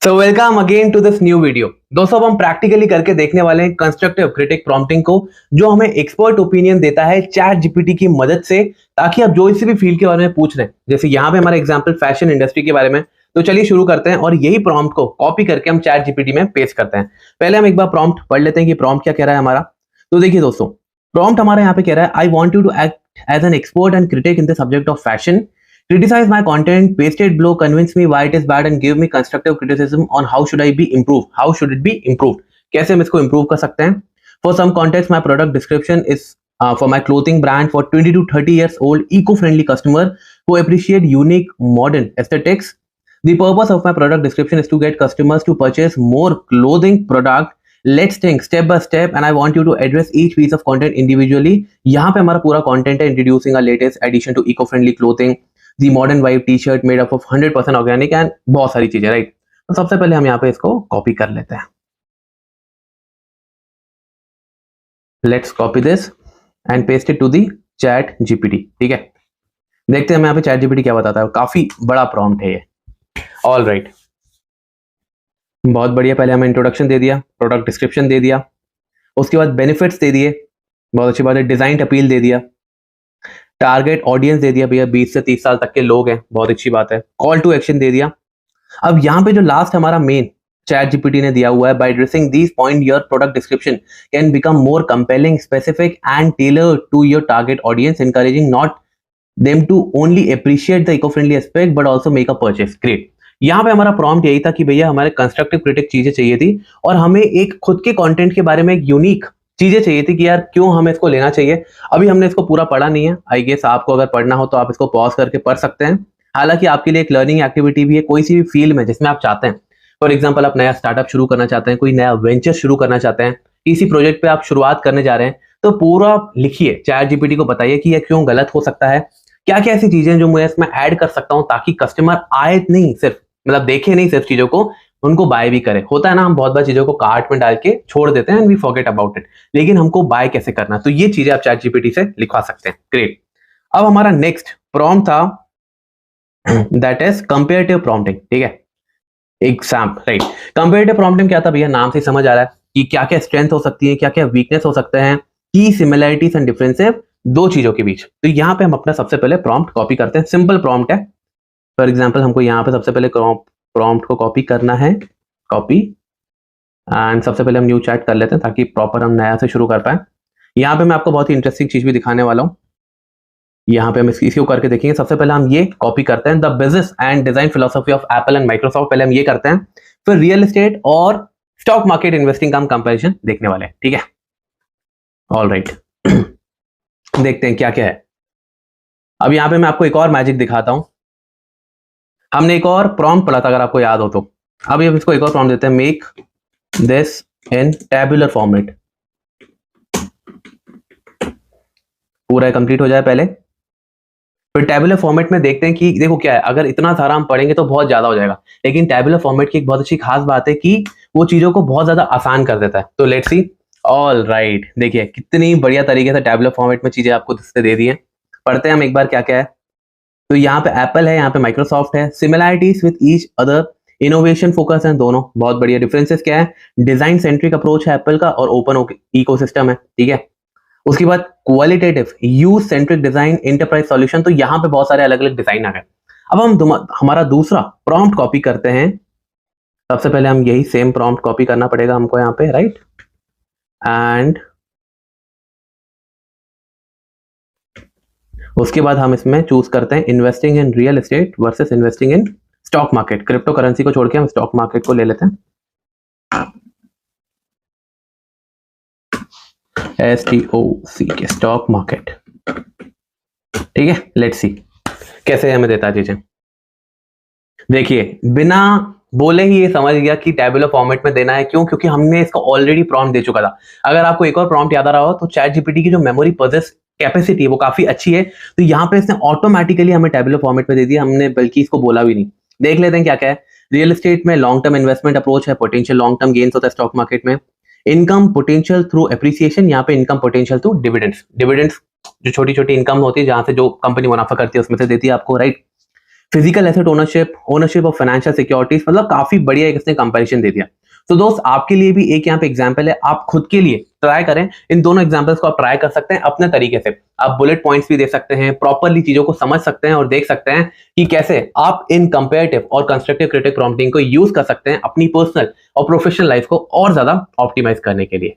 So welcome again to this new video. दोस्तों, अब हम प्रैक्टिकली करके देखने वाले हैं कंस्ट्रक्टिव क्रिटिक प्रॉम्प्टिंग को, जो हमें एक्सपर्ट ओपिनियन देता है चैट जीपीटी की मदद से, ताकि आप जो इसी भी फील्ड के बारे में पूछ रहे हैं, जैसे यहाँ पे हमारा एग्जांपल फैशन इंडस्ट्री के बारे में। तो चलिए शुरू करते हैं और यही प्रॉम्प्ट को कॉपी करके हम चैट जीपीटी में पेस्ट करते हैं। पहले हम एक बार प्रॉम्प्ट पढ़ लेते हैं कि प्रॉम्प्ट क्या कह रहा है हमारा। तो देखिए दोस्तों, प्रॉम्प्ट हमारा यहाँ पे कह रहा है, I want you to act as an expert and critic in the subject of fashion. Criticize my content, paste it below, convince me why it is bad and give me constructive criticism on how should I be improved. How should it be improved? कैसे हम इसको improve कर सकते हैं? For some context, my product description is for my clothing brand for 20 to 30 years old eco-friendly customer who appreciate unique modern aesthetics. The purpose of my product description is to get customers to purchase more clothing product. Let's think step by step and I want you to address each piece of content individually. यहाँ पे हमारा पूरा content है introducing a latest addition to eco-friendly clothing. The modern vibe T shirt made up of 100% organic and बहुत सारी चीजें, right. तो सबसे पहले हम यहाँ पे इसको कॉपी कर लेते हैं। Let's copy this and paste it to the Chat GPT. ठीक है, देखते हैं हम यहाँ पे चैट जीपीटी क्या बताता है। काफी बड़ा प्रॉम्प्ट है ये। ऑल राइट, बहुत बढ़िया। पहले हमें इंट्रोडक्शन दे दिया, प्रोडक्ट डिस्क्रिप्शन दे दिया, उसके बाद बेनिफिट्स दे दिए, बहुत अच्छी बात है। डिजाइन अपील दे दिया, टारगेट ऑडियंस दे दिया, भैया 20 से 30 साल तक के लोग हैं, बहुत अच्छी बात है। कॉल टू एक्शन दे दिया। अब यहाँ पे जो लास्ट हमारा मेन चैट जीपीटी ने दिया हुआ है, by addressing these point your product description can become more compelling, specific and tailor to your target audience, encouraging not them to only appreciate the eco friendly aspect but also make a purchase. Great. यहाँ पे हमारा prompt यही था कि भैया हमारे constructive critic चीजें चाहिए थी और हमें एक खुद के कंटेंट के बारे में एक यूनिक चीजें चाहिए थी कि यार क्यों हमें इसको लेना चाहिए। अभी हमने इसको पूरा पढ़ा नहीं है, आई गेस आपको अगर पढ़ना हो तो आप इसको पॉज करके पढ़ सकते हैं। हालांकि आपके लिए एक लर्निंग एक्टिविटी भी है, कोई सी भी फील्ड में जिसमें आप चाहते हैं। फॉर एग्जांपल, आप नया स्टार्टअप शुरू करना चाहते हैं, कोई नया वेंचर शुरू करना चाहते हैं, किसी प्रोजेक्ट पे आप शुरुआत करने जा रहे हैं, तो पूरा लिखिए, चैट जीपीटी को बताइए कि यह क्यों गलत हो सकता है, क्या क्या ऐसी चीजें जो मैं इसमें ऐड कर सकता हूं ताकि कस्टमर आए नहीं, सिर्फ मतलब देखे नहीं सिर्फ चीजों को, उनको बाय भी करे। होता है ना, हम बहुत बार चीजों को कार्ट में डाल के छोड़ देते हैं and we forget about it, लेकिन हमको बाय कैसे करना, तो ये चीजें आप चैट जीपीटी से लिखवा सकते हैं। ग्रेट। अब हमारा नेक्स्ट प्रॉम्प्ट था दैट इज कंपेरेटिव प्रॉम्प्टिंग। ठीक है, एग्जाम्पल, राइट। कंपेरेटिव प्रॉम्प्टिंग क्या था भैया, नाम से समझ आ रहा है कि क्या क्या स्ट्रेंथ हो सकती है, क्या क्या वीकनेस हो सकते हैं, की सिमिलरिटीज एंड डिफरेंसेस दो चीजों के बीच। तो यहाँ पे हम अपना सबसे पहले प्रॉम्प्ट कॉपी करते हैं। सिंपल प्रॉम्प्ट है। फॉर एग्जाम्पल, हमको यहाँ पे सबसे पहले प्रॉम्प्ट को कॉपी करना है, कॉपी, एंड सबसे पहले हम न्यू चैट कर लेते हैं ताकि प्रॉपर हम नया से शुरू कर पाए। यहाँ पे मैं आपको बहुत ही इंटरेस्टिंग चीज भी दिखाने वाला हूँ। यहाँ पे हम इसको करके देखेंगे। सबसे पहले हम ये कॉपी करते हैं, the business and design philosophy of Apple and Microsoft. पहले हम ये करते हैं, फिर रियल एस्टेट और स्टॉक मार्केट इन्वेस्टिंग का हम कंपैरिजन देखने वाले हैं। ठीक है, ऑल राइट। देखते हैं क्या क्या है। अब यहाँ पे मैं आपको एक और मैजिक दिखाता हूँ। हमने एक और प्रॉम्प्ट पढ़ा था, अगर आपको याद हो तो। अब हम इसको एक और प्रॉम्प्ट देते हैं, make this in tabular format. पूरा कंप्लीट हो जाए पहले, फिर टैबुलर फॉर्मेट में देखते हैं कि देखो क्या है, अगर इतना सारा हम पढ़ेंगे तो बहुत ज्यादा हो जाएगा, लेकिन टैबुलर फॉर्मेट की एक बहुत अच्छी खास बात है कि वो चीजों को बहुत ज्यादा आसान कर देता है। तो लेट्स सी। ऑल राइट, देखिए कितनी बढ़िया तरीके से टैबुलर फॉर्मेट में चीजें आपको दे दी है। पढ़ते हैं हम एक बार क्या क्या है। तो यहाँ पे एप्पल है, यहाँ पे माइक्रोसॉफ्ट है। Similarities with each other, innovation focus है दोनों, बहुत बढ़िया। डिफरेंसेस क्या है, डिजाइन सेंट्रिक अप्रोच है एप्पल का और ओपन इकोसिस्टम है। ठीक है, उसके बाद qualitative, use centric design, enterprise solution. तो यहाँ पे बहुत सारे अलग अलग डिजाइन आ गए। अब हम हमारा दूसरा प्रॉम्प्ट कॉपी करते हैं। सबसे पहले हम यही सेम प्रॉम्प्ट कॉपी करना पड़ेगा हमको यहाँ पे, राइट। एंड उसके बाद हम इसमें चूज करते हैं investing in real estate versus investing in stock market. Crypto currency को छोड़ के हम स्टॉक मार्केट को ले लेते हैं। STOC के स्टॉक मार्केट। ठीक है, लेट्स सी कैसे हमें देता है चीजें। देखिए, बिना बोले ही ये समझ गया कि टैबुलर फॉर्मेट में देना है। क्यों? क्योंकि हमने इसको ऑलरेडी प्रॉम्प्ट दे चुका था। अगर आपको एक और प्रॉम्प्ट याद आ रहा हो तो चैट जीपीटी की जो मेमोरी पोजेस कैपेसिटी है वो काफी अच्छी है। तो यहाँ पे इसने ऑटोमेटिकली हमें टैबुलर फॉर्मेट में दे दिया, हमने बल्कि इसको बोला भी नहीं। देख लेते हैं क्या क्या है। रियल एस्टेट में लॉन्ग टर्म इन्वेस्टमेंट अप्रोच है, पोटेंशियल लॉन्ग टर्म गेन्स होता है स्टॉक मार्केट में। इनकम पोटेंशियल थ्रू एप्रिसिएशन, यहाँ पे income potential through dividends. Dividends जो छोटी छोटी इनकम होती है जहां से जो कंपनी मुनाफा करती है उसमें से देती है आपको, right. Physical asset ownership, ownership of financial securities, मतलब काफी बढ़िया एक इसने कंपैरिजन दे दिया। तो दोस्त आपके लिए भी एक यहाँ पे एग्जाम्पल है, आप खुद के लिए ट्राई करें, इन दोनों एग्जाम्पल्स को आप ट्राई कर सकते हैं अपने तरीके से। आप बुलेट पॉइंट्स भी दे सकते हैं, प्रॉपरली चीजों को समझ सकते हैं और देख सकते हैं कि कैसे आप इन कंपेरेटिव और कंस्ट्रक्टिव क्रिटिक प्रॉम्प्टिंग को यूज कर सकते हैं अपनी पर्सनल और प्रोफेशनल लाइफ को और ज्यादा ऑप्टिमाइज करने के लिए।